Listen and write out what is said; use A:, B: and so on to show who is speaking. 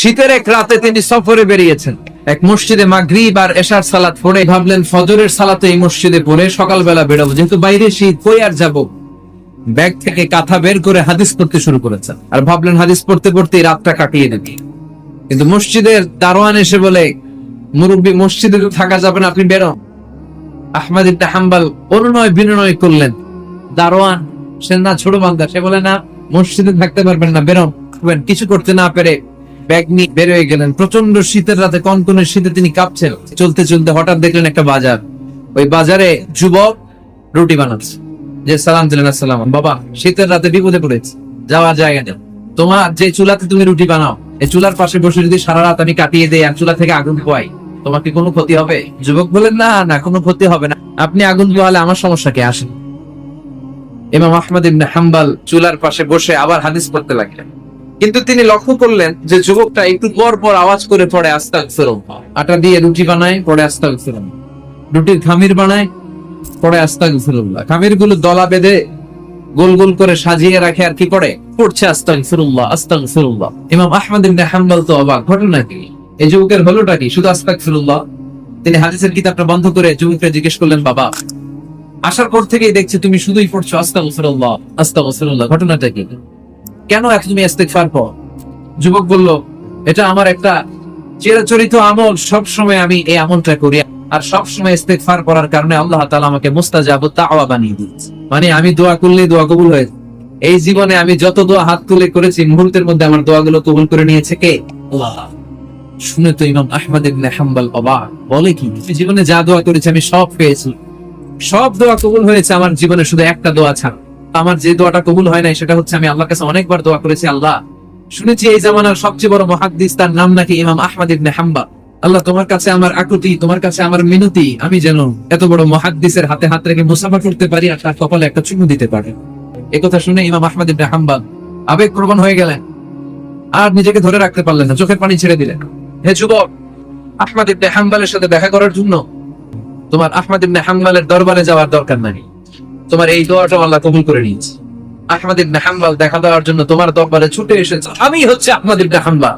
A: শীতের এক রাতে তিনি সফরে বেরিয়েছেন। এক মসজিদে মাগরিব আর এশার সালাত পড়ে ভাবলেন ফজরের সালাতে এই মসজিদে পড়ে সকালবেলা বেরোবো, যেহেতু বাইরে শীত কই আর যাবো। ব্যাগ থেকে কাঁথা বের করে হাদিস পড়তে শুরু করেছেন আর ভাবলেন হাদিস পড়তে পড়তে রাতটা কাটিয়ে দেবে। কিন্তু মসজিদের দারোয়ান এসে বলে, মুরব্বী মসজিদে তো থাকা যাবে না, আপনি বেরোন। আহমদ ইবনে হাম্বল অনুনয় বিনয় করলেন। দারোয়ান সে না ছোট বান্দা, সে বলে না মসজিদে থাকতে পারবেন না, বেরোন। কিছু করতে না পেরে ব্যাগ নিয়ে বের হয়ে গেলেন। প্রচন্ড শীতের রাতে, কনকনে শীতে তিনি কাঁপছেন। চলতে চলতে হঠাৎ দেখলেন একটা বাজার। ওই বাজারে যুবক রুটি বানাচ্ছে। যে সালাম দিলেন, আসসালাম। বাবা, শীতের রাতে বিপদে পড়েছে, যাওয়ার জায়গা নেই। তোমার যে চুলাতে তুমি রুটি বানাও, এই চুলার পাশে বসে যদি সারা রাত আমি কাটিয়ে দেই আর চুলা থেকে আগুন পোয়াই, তোমার কি কোনো ক্ষতি হবে? যুবক বলেন, না না, কোনো ক্ষতি হবে না, আপনি আগুন পোয়ালে আমার সমস্যা কে? আসেন। ইমাম আহমদ ইবনে হাম্বল চুলার পাশে বসে আবার হাদিস পড়তে লাগলেন। কিন্তু তিনি লক্ষ্য করলেন যে যুবকটা একটু পর পর আওয়াজ করে পড়ে আস্তাগফিরুল্লাহ। আটা দিয়ে রুটি বানায়, পড়ে আস্তাগফিরুল্লাহ। রুটির খামির বানায়, পড়ে আস্তাগফিরুল্লাহ। খামির গুলো দলা বেঁধে গোল গোল করে সাজিয়ে রাখে আর কি করে? পড়ছে আস্তাগফিরুল্লাহ আস্তাগফিরুল্লাহ। ইমাম আহমদ ইবনে হাম্বল তো অবাক, ঘটনা কি? এই যুবকের হলোটা কি? শুধু আস্তাগফিরুল্লাহ। তিনি হাদিসের কিতাবটা বন্ধ করে যুবককে জিজ্ঞেস করলেন, বাবা, আসার পর থেকেই দেখছি তুমি শুধুই পড়ছো আস্তাগফিরুল্লাহ আস্তাগফিরুল্লাহ, ঘটনাটা কি? কেন এখন তুমি ইস্তেগফার করো? যুবক বলল, এটা আমার একটা চিরাচরিত আমল, সব সময় আমি এই আমলটা করি, আর সব সময় ইস্তেগফার করার কারণে আল্লাহ তাআলা আমাকে মুস্তাজাবুত দাওয়া বানিয়ে দিয়েছে। মানে আমি দোয়া করলে দোয়া কবুল হয়েছে। এই জীবনে আমি যত দোয়া হাত তুলে করেছি, মুহূর্তের মধ্যে আমার দোয়াগুলো কবুল করে নিয়েছে কে? আল্লাহ। শুনে তো ইমাম আহমদ ইবনে হাম্বল অবাক, বলে কি, জীবনে যা দোয়া করেছি আমি সব পেয়েছি, সব দোয়া কবুল হয়েছে, আমার জীবনে শুধু একটা দোয়া ছাড়া। আমার যে দোয়াটা কবুল হয় নাই সেটা হচ্ছে আমি আল্লাহর কাছে অনেকবার দোয়া করেছি, আল্লাহ, শুনেছি এই জামানার সবচেয়ে বড় মুহাদ্দিস, তার নাম নাকি ইমাম আহমদ ইবনে হাম্বল। আল্লাহ, তোমার কাছে আমার আকুতি, তোমার কাছে আমার মিনতি, আমি যেন এত বড় মুহাদ্দিসের হাতে হাত রেখে মুসাফা করতে পারি আর তার কপালে একটা চুমু দিতে পারি। এই কথা শুনে ইমাম আহমদ ইবনে হাম্বল আবেগপ্রবণ হয়ে গেলেন, আর নিজেকে ধরে রাখতে পারলেন না, চোখের পানি ছেড়ে দিলেন। হে যুবক, আহমদ ইবনে হাম্বলের সাথে দেখা করার জন্য তোমার আহমদ ইবনে হাম্বলের দরবারে যাওয়ার দরকার নাই, তোমার এই দোয়াটা আল্লাহ কবুল করে নিয়েছে। আহমদ ইবনে হাম্বল দেখা দেওয়ার জন্য তোমার দরবারে ছুটে এসেছে, আমি হচ্ছে আহমদ ইবনে হাম্বল।